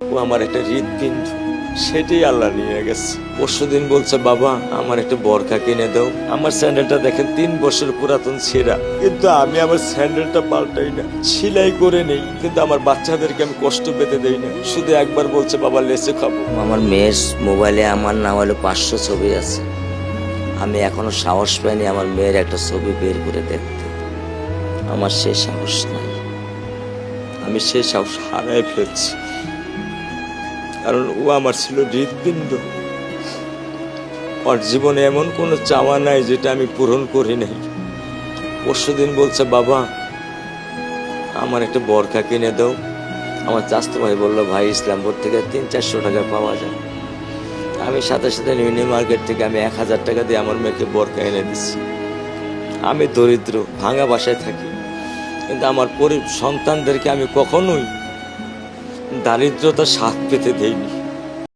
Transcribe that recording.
ও আমার একটা হৃৎপিণ্ড, সেটাই আল্লাহ নিয়ে গেছে। পরশুদিন বলছে, বাবা আমার একটা বরখা কিনে দাও। আমার স্যান্ডেলটা দেখেন 3 বছর পুরাতন ছেঁড়া, কিন্তু আমি আমার স্যান্ডেলটা পাল্টাই না, সেলাই করে নেই, কিন্তু আমার বাচ্চাদেরকে আমি কষ্ট পেতে দেই না। শুধু একবার বলছে, বাবা লেচে খাবো। আমার মেয়ের মোবাইলে আমার নাম হলো 500 ছবি আছে। আমি এখনো সাহস পাইনি আমার মেয়ের একটা ছবি বের করে দেখতে। আমার সে সাহস নাই। আমি সে সাহস হারাই ফেলছি, কারণ ও আমার ছিল হৃৎপিণ্ড। ওর জীবনে এমন কোনো চাওয়া নাই যেটা আমি পূরণ করি নাই। পরশুদিন বলছে, বাবা আমার একটা বরখা কিনে দাও। আমার চাচতো ভাই বললো, ভাই ইসলামপুর থেকে 300-400 টাকা পাওয়া যায়। আমি সাথে সাথে মিনি মার্কেট থেকে আমি 1000 টাকা দিয়ে আমার মেয়েকে বরখা এনে দিচ্ছি। আমি দরিদ্র, ভাঙা বাসায় থাকি, কিন্তু আমার সন্তানদেরকে আমি কখনোই দারিদ্রতার স্বাদ পেতে দেইনি।